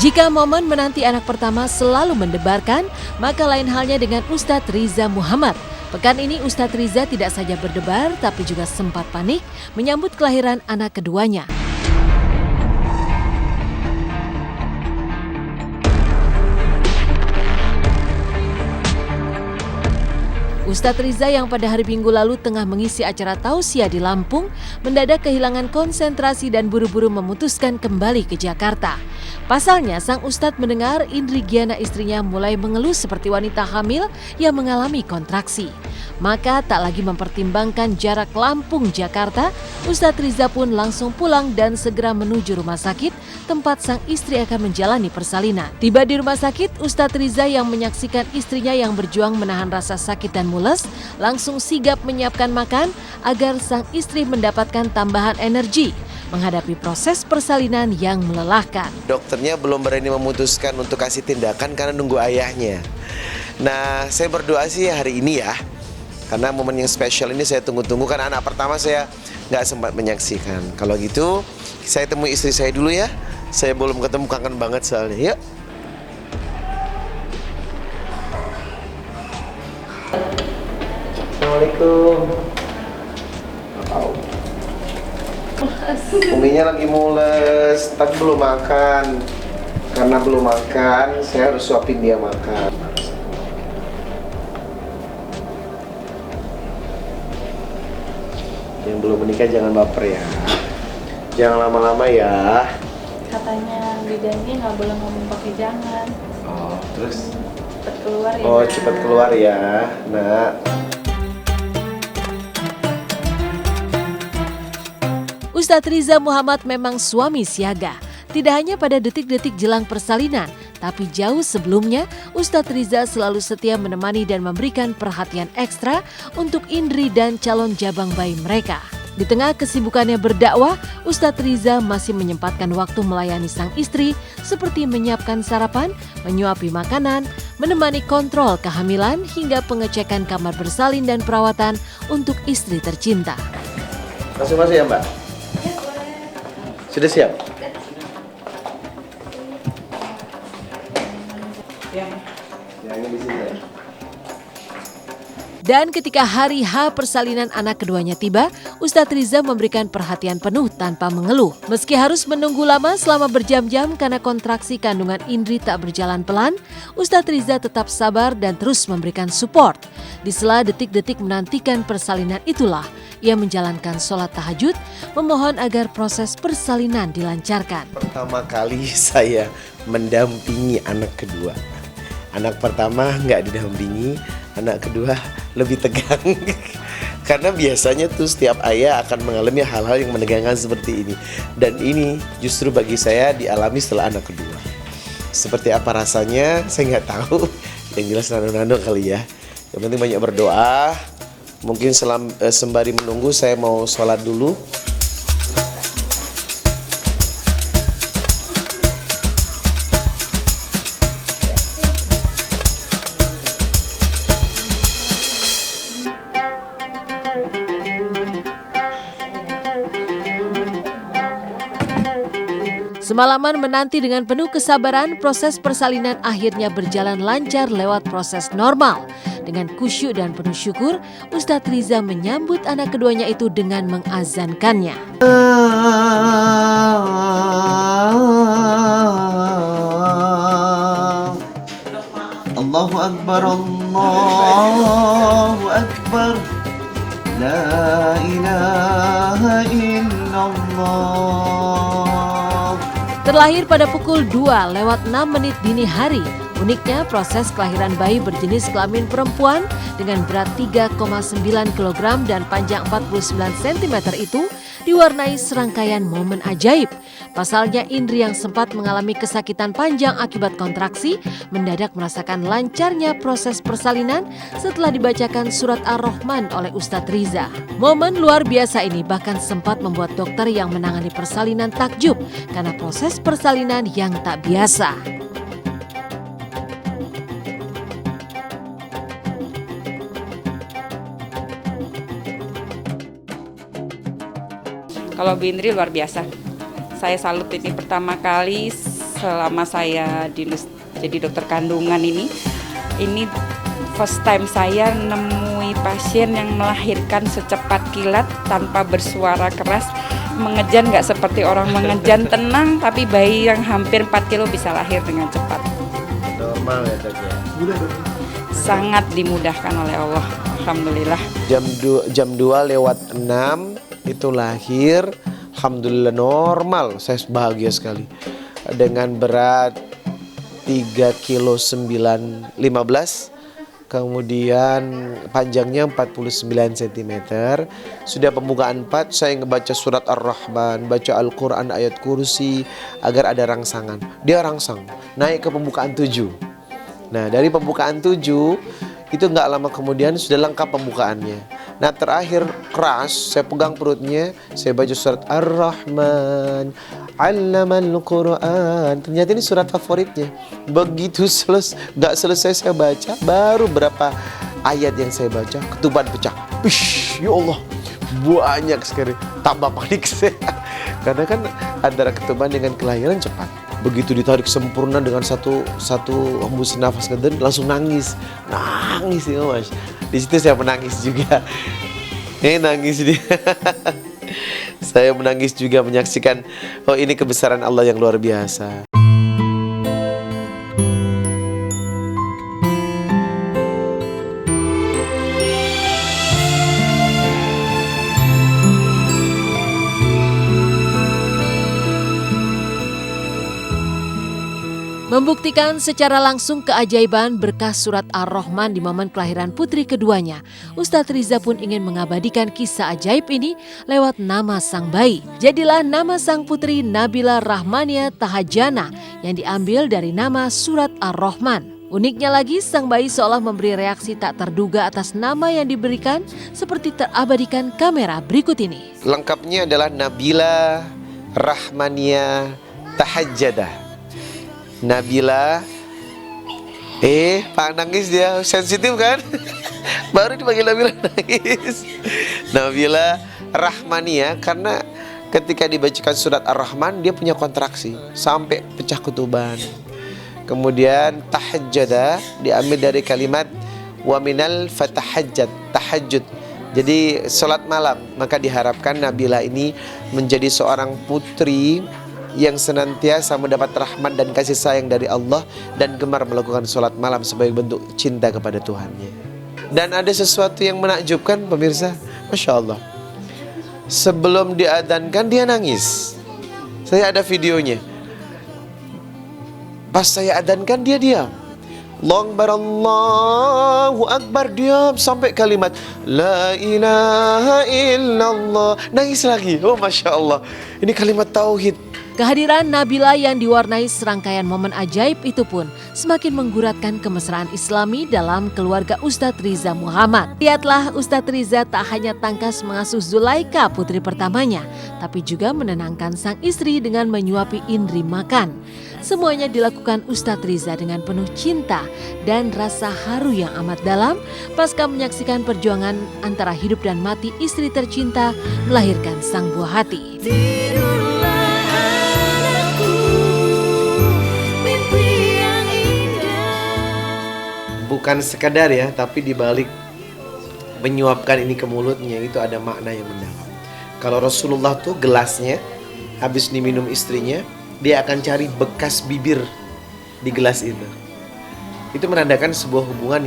Jika momen menanti anak pertama selalu mendebarkan, maka lain halnya dengan Ustadz Riza Muhammad. Pekan ini Ustadz Riza tidak saja berdebar, tapi juga sempat panik menyambut kelahiran anak keduanya. Ustadz Riza yang pada hari Minggu lalu tengah mengisi acara tausiah di Lampung, mendadak kehilangan konsentrasi dan buru-buru memutuskan kembali ke Jakarta. Pasalnya, sang Ustadz mendengar Indri Giana istrinya mulai mengeluh seperti wanita hamil yang mengalami kontraksi. Maka tak lagi mempertimbangkan jarak Lampung-Jakarta, Ustadz Riza pun langsung pulang dan segera menuju rumah sakit tempat sang istri akan menjalani persalinan. Tiba di rumah sakit, Ustadz Riza yang menyaksikan istrinya yang berjuang menahan rasa sakit dan mules, langsung sigap menyiapkan makan agar sang istri mendapatkan tambahan energi menghadapi proses persalinan yang melelahkan. Dokternya belum berani memutuskan untuk kasih tindakan karena nunggu ayahnya. Nah, saya berdoa sih hari ini ya, karena momen yang spesial ini saya tunggu-tunggu, karena anak pertama saya nggak sempat menyaksikan. Kalau gitu, saya temui istri saya dulu ya. Saya belum ketemu, kangen banget soalnya. Yuk. Assalamualaikum. Uminya lagi mules, tapi belum makan. Karena belum makan, saya harus suapin dia makan. Yang belum menikah jangan baper ya. Jangan lama-lama ya. Katanya bidannya nggak boleh ngomong pakai jangan. Oh, terus? Cepet keluar ya. Oh, cepat keluar ya, Nak. Ustadz Riza Muhammad memang suami siaga. Tidak hanya pada detik-detik jelang persalinan, tapi jauh sebelumnya, Ustadz Riza selalu setia menemani dan memberikan perhatian ekstra untuk Indri dan calon jabang bayi mereka. Di tengah kesibukannya berdakwah, Ustadz Riza masih menyempatkan waktu melayani sang istri seperti menyiapkan sarapan, menyuapi makanan, menemani kontrol kehamilan hingga pengecekan kamar bersalin dan perawatan untuk istri tercinta. Masuk-masuk ya, Mbak? Sudah siap? Yang ini di sini ya. Dan ketika hari H persalinan anak keduanya tiba, Ustadz Riza memberikan perhatian penuh tanpa mengeluh. Meski harus menunggu lama selama berjam-jam karena kontraksi kandungan Indri tak berjalan pelan, Ustadz Riza tetap sabar dan terus memberikan support. Di sela detik-detik menantikan persalinan itulah, ia menjalankan sholat tahajud, memohon agar proses persalinan dilancarkan. Pertama kali saya mendampingi anak kedua. Anak pertama nggak didampingi, anak kedua lebih tegang. Karena biasanya tuh setiap ayah akan mengalami hal-hal yang menegangkan seperti ini. Dan ini justru bagi saya dialami setelah anak kedua. Seperti apa rasanya, saya nggak tahu. Yang jelas nano-nano kali ya. Yang penting banyak berdoa. Mungkin sembari menunggu saya mau sholat dulu. Semalaman menanti dengan penuh kesabaran, proses persalinan akhirnya berjalan lancar lewat proses normal. Dengan khusyuk dan penuh syukur, Ustadz Riza menyambut anak keduanya itu dengan mengazankannya. Allahu Akbar, Allahu Akbar, La ilaha illallah. Terlahir pada pukul 2:06 dini hari. Uniknya, proses kelahiran bayi berjenis kelamin perempuan dengan berat 3,9 kg dan panjang 49 cm itu diwarnai serangkaian momen ajaib. Pasalnya, Indri yang sempat mengalami kesakitan panjang akibat kontraksi mendadak merasakan lancarnya proses persalinan setelah dibacakan surat Ar-Rahman oleh Ustadz Riza. Momen luar biasa ini bahkan sempat membuat dokter yang menangani persalinan takjub karena proses persalinan yang tak biasa. Kalau Bu Indri luar biasa. Saya salut, ini pertama kali selama saya jadi dokter kandungan ini first time saya nemui pasien yang melahirkan secepat kilat tanpa bersuara keras, mengejan nggak seperti orang mengejan, tenang, tapi bayi yang hampir 4 kilo bisa lahir dengan cepat. Normal ya dok ya? Sangat dimudahkan oleh Allah, alhamdulillah. Jam 2:06 itu lahir, alhamdulillah normal, saya bahagia sekali. Dengan berat 3,915 kg, kemudian panjangnya 49 cm. Sudah pembukaan 4, saya ngebaca surat Ar-Rahman, baca Al-Quran, ayat kursi, agar ada rangsangan. Dia rangsang, naik ke pembukaan 7. Nah dari pembukaan 7, itu nggak lama kemudian sudah lengkap pembukaannya. Nah terakhir keras, saya pegang perutnya, saya baca surat Ar-Rahman, Allamal Quran. Ternyata ini surat favoritnya. Begitu nggak selesai saya baca, baru berapa ayat yang saya baca, ketuban pecah. Wish, ya Allah, banyak sekali. Tambah panik saya, karena kan antara ketuban dengan kelahiran cepat. Begitu ditarik sempurna dengan satu hembus nafas ngeden, langsung nangis ya mas. Di situ saya menangis juga. Nangis dia. Saya menangis juga menyaksikan, oh ini kebesaran Allah yang luar biasa. Membuktikan secara langsung keajaiban berkah surat Ar-Rahman di momen kelahiran putri keduanya, Ustadz Riza pun ingin mengabadikan kisah ajaib ini lewat nama sang bayi. Jadilah nama sang putri Nabila Rahmania Tahajana yang diambil dari nama surat Ar-Rahman. Uniknya lagi, sang bayi seolah memberi reaksi tak terduga atas nama yang diberikan, seperti terabadikan kamera berikut ini. Lengkapnya adalah Nabila Rahmania Tahajjadah. Nabila, Pak nangis dia, sensitif kan? Baru dipanggil Nabila nangis. Nabila Rahmania, karena ketika dibacakan surat Ar-Rahman dia punya kontraksi sampai pecah ketuban. Kemudian tahajjada diambil dari kalimat wa minal fatahajjad, tahajud. Jadi salat malam, maka diharapkan Nabila ini menjadi seorang putri yang senantiasa mendapat rahmat dan kasih sayang dari Allah dan gemar melakukan sholat malam sebagai bentuk cinta kepada Tuhannya. Dan ada sesuatu yang menakjubkan pemirsa, Masya Allah. Sebelum diadzankan dia nangis. Saya ada videonya. Pas saya adzankan dia diam. Allahu Akbar, diam sampai kalimat La ilaha illallah, nangis lagi. Oh Masya Allah, ini kalimat tauhid. Kehadiran Nabila yang diwarnai serangkaian momen ajaib itu pun semakin mengguratkan kemesraan Islami dalam keluarga Ustadz Riza Muhammad. Lihatlah, Ustadz Riza tak hanya tangkas mengasuh Zulaika putri pertamanya, tapi juga menenangkan sang istri dengan menyuapi Indri makan. Semuanya dilakukan Ustadz Riza dengan penuh cinta dan rasa haru yang amat dalam pasca menyaksikan perjuangan antara hidup dan mati istri tercinta melahirkan sang buah hati. Bukan sekadar ya, tapi dibalik menyuapkan ini ke mulutnya itu ada makna yang mendalam. Kalau Rasulullah tuh gelasnya habis diminum istrinya, dia akan cari bekas bibir di gelas itu. Itu menandakan sebuah hubungan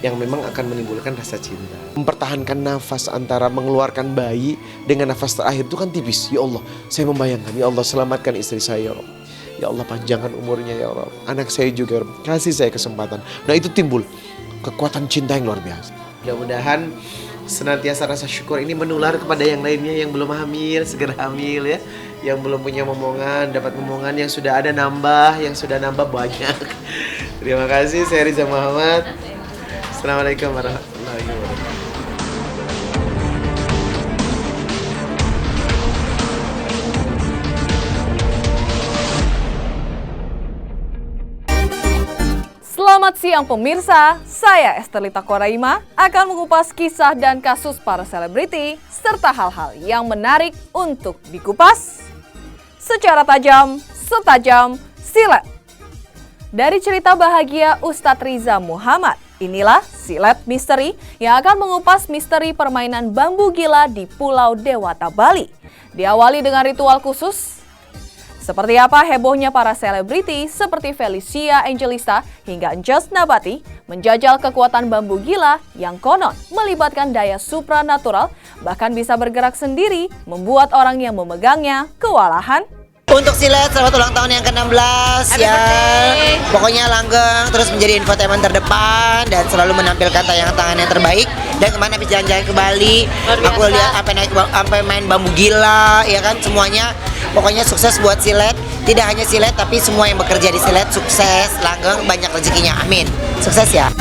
yang memang akan menimbulkan rasa cinta. Mempertahankan nafas antara mengeluarkan bayi dengan nafas terakhir itu kan tipis. Ya Allah, saya membayangkan, ya Allah selamatkan istri saya ya Allah. Ya Allah panjangkan umurnya ya Allah. Anak saya juga ya Allah. Kasih saya kesempatan. Nah itu timbul kekuatan cinta yang luar biasa. Mudah-mudahan senantiasa rasa syukur ini menular kepada yang lainnya yang belum hamil, segera hamil ya. Yang belum punya momongan, dapat momongan, yang sudah ada nambah, yang sudah nambah banyak. Terima kasih, saya Riza Muhammad. Assalamualaikum warahmatullahi wabarakatuh. Selamat siang pemirsa, saya Estelita Koraima akan mengupas kisah dan kasus para selebriti serta hal-hal yang menarik untuk dikupas secara tajam, setajam, silet. Dari cerita bahagia Ustadz Riza Muhammad, inilah Silet Misteri yang akan mengupas misteri permainan bambu gila di Pulau Dewata, Bali. Diawali dengan ritual khusus. Seperti apa hebohnya para selebriti seperti Felicia Angelista hingga Anjas Nabati menjajal kekuatan bambu gila yang konon melibatkan daya supranatural, bahkan bisa bergerak sendiri, membuat orang yang memegangnya kewalahan. Untuk Silet, selamat ulang tahun yang ke-16 ya. Pokoknya langgeng, terus menjadi infotainment terdepan dan selalu menampilkan tayangan-tayangan yang terbaik. Dan kemana habis jalan-jalan ke Bali, aku lihat sampai main bambu gila, ya kan, semuanya. Pokoknya sukses buat Silet. Tidak hanya Silet, tapi semua yang bekerja di Silet sukses, langgeng, banyak rezekinya. Amin. Sukses ya.